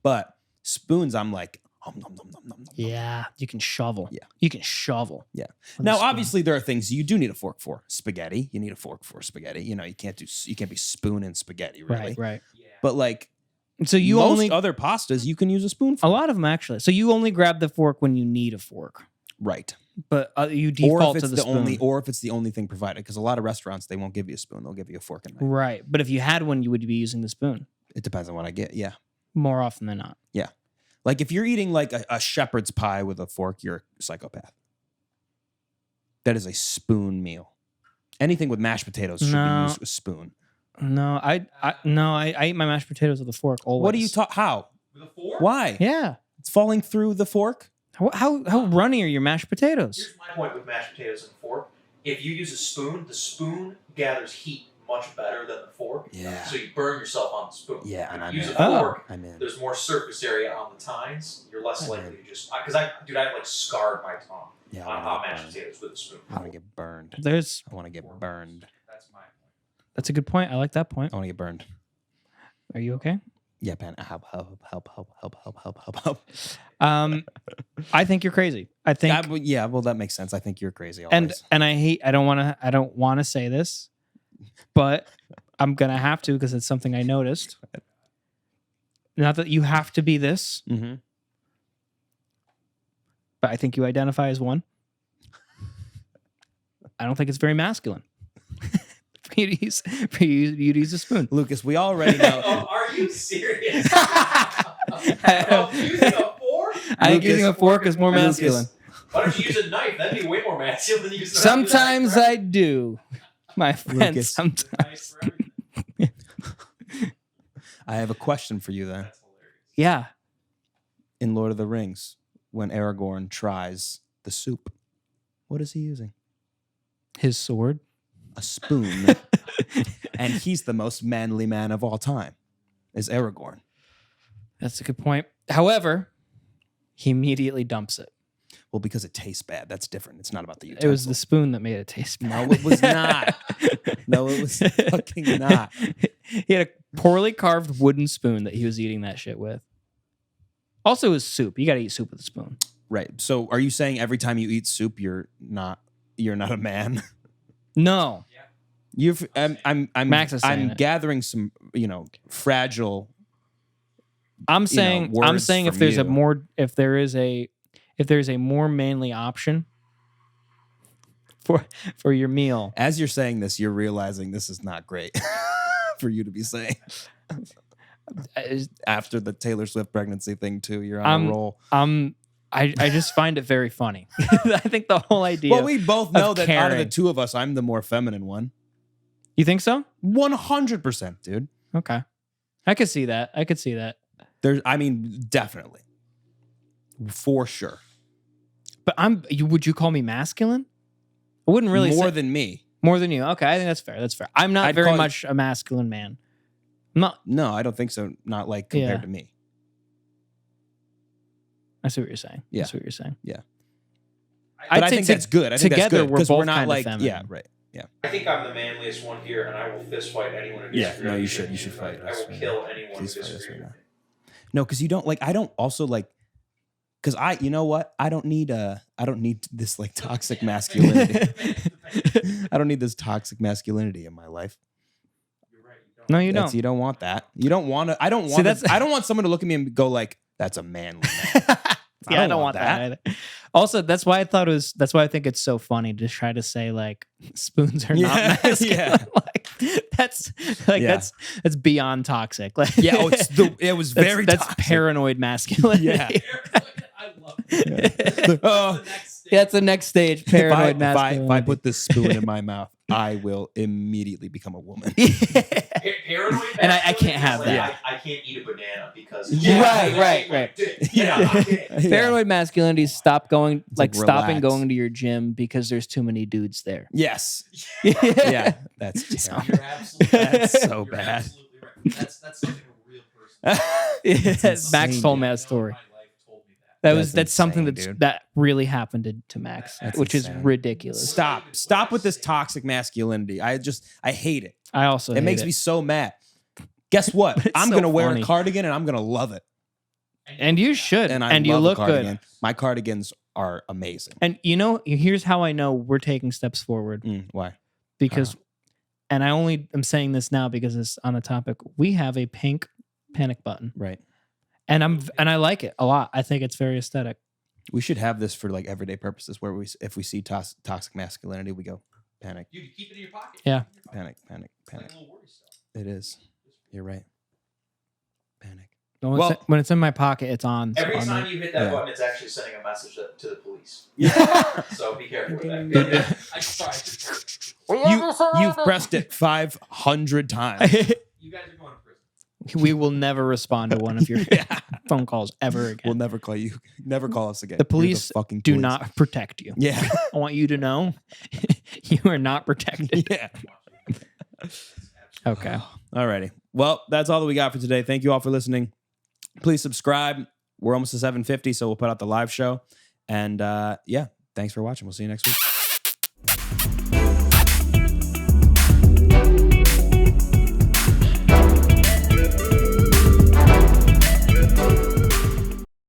But spoons, I'm like, nom, nom, nom, nom, nom. Yeah. You can shovel. Yeah. You can shovel. Yeah. with a Now, spoon. obviously, there are things you do need a fork for. Spaghetti, you need a fork for spaghetti. You can't be spooning spaghetti, really. Right. But like So you most only other pastas, you can use a spoon a for. lot of them actually. So you only grab the fork when you need a fork. Right. But you Or default if to it's the spoon. or if it's the only thing provided, because a lot of restaurants they won't give you a spoon; they'll give you a fork and knife. Right. But if you had one, you would be using the spoon It depends on what I get. Yeah, more often than not. yeah. Like if you're eating like a shepherd's pie with a fork, you're a psychopath. That is a spoon meal. Anything with mashed potatoes should No. be used with a spoon. No, I eat my mashed potatoes with a fork always. What do you talk? How? With a fork? Why? Yeah. It's falling through the fork. How runny are your mashed potatoes? Here's my point with mashed potatoes and fork. If you use a spoon, the spoon gathers heat much better than the fork. Yeah. So you burn yourself on the spoon. Yeah, and If I'm you use in. a fork, I'm in. there's more surface area on the tines. You're less I'm likely in. to just because I've like scarred my tongue Yeah, on I hot wanna mashed get potatoes with a spoon. burned. I want to get burned. I want to get burned. That's my point. That's a good point. I like that point. I want to get burned. Are you okay? Yeah, man. Help. I think you're crazy. I think Yeah, well, that makes sense. I think you're crazy. and Always. I don't want to say this, but I'm gonna have to because it's something I noticed. Not that you have to be this, Mm-hmm. but I think you identify as one. I don't think it's very masculine for you to use a spoon. Lucas, we already know. Oh, are you serious? Oh, using a fork? I think Lucas- using a fork is more Lucas- masculine. Why don't you use a knife? That'd be way more masculine than using a Sometimes knife. I do, my friend. Lucas. Sometimes, I have a question for you then. That's hilarious. yeah. In Lord of the Rings, when Aragorn tries the soup. What is he using? His sword. A spoon. And he's the most manly man of all time, is Aragorn. That's a good point. However, he immediately dumps it. Well, because it tastes bad. That's different. It's not about the utensil. It was the spoon that made it taste bad. No, it was not. No, it was fucking not. He had a poorly carved wooden spoon that he was eating that shit with. Also, his soup. You got to eat soup with a spoon. Right. So, are you saying every time you eat soup, you're not a man? No. I'm Max is saying it. gathering some, fragile. I'm saying words if from there's you. if there's a more manly option for your meal. As you're saying this, you're realizing this is not great for you to be saying. After the Taylor Swift pregnancy thing too, you're on a roll. I just find it very funny. I think the whole idea. Well, we both know that out of the caring. two of us, I'm the more feminine one. You think so? 100%, dude. Okay. I could see that. Definitely. For sure. But would you call me masculine? I wouldn't really More say than me. more than you. Okay, I think that's fair. That's fair. I'm not I'd very call much a masculine man. I'm not. No, I don't think so. Not like compared Yeah. to me. I see what you're saying. Yeah. I see what you're saying. Yeah. I But I think that's good. I think that's together good we're because both we're not kind of like, feminine. yeah, right. Yeah. I think I'm the manliest one here, and I will fist fight anyone who Yeah, disagrees. no, you with should. me, You should fight I us will right kill now. anyone who Please fight us disagrees right with now. me. No, because you don't like. I don't also like. Because you know what? I don't need this like toxic masculinity. I don't need this toxic masculinity in my life. You're right. No, you don't. You don't want that. You don't want to. I don't See, want. that's- I don't want someone to look at me and go like, "That's a manly man." Yeah, I don't want that either. Also, that's why I think it's so funny to try to say like spoons are not Yeah, masculine. yeah. That's Yeah. that's beyond toxic. Like, Yeah. Oh, it was very. that's toxic. paranoid masculinity. Yeah. I love it. Oh, That's the next stage. Paranoid masculinity. if I put this spoon in my mouth, I will immediately become a woman. Paranoid And I can't masculinity have is that. like, I can't eat a banana because Right. Yeah, okay. Yeah. Paranoid masculinity is stopping like, stopping relax. going to your gym because there's too many dudes there. Yes. Yeah. That's terrible. You're absolutely That's so you're bad. absolutely right. That's something a real person. Yes, Max insane, told dude. me that story. My life told me that. That's That's something insane, dude. that really happened to Max, That's which is insane. ridiculous. Stop with this toxic masculinity. I hate it. I also It makes me so mad. Guess what? It's I'm so gonna wear funny. a cardigan and I'm gonna love it. and you should, And I you love a look cardigan. good. My cardigans are amazing. And here's how I know we're taking steps forward Why? because, and I only am saying this now because it's on the topic. We have a pink panic button, Right. and I like it a lot. I think it's very aesthetic. We should have this for like everyday purposes where if we see toxic masculinity, we go panic, You keep it in your pocket. Yeah. panic. It's like a little worry stuff. It is. You're right. Panic. When it's in my pocket, it's on. Every on time it. you hit that Yeah. button, it's actually sending a message to the police. Yeah. So be careful with that. I tried. You've pressed it 500 times. You guys are going to prison. We will never respond to one of your Yeah. phone calls ever again. We'll never call you. Never call us again. The You're police fucking do police. not protect you. Yeah. I want you to know you are not protected. Yeah. Okay. Alrighty. Well, that's all that we got for today. Thank you all for listening. Please subscribe. We're almost to 750, so we'll put out the live show. And yeah, thanks for watching. We'll see you next week.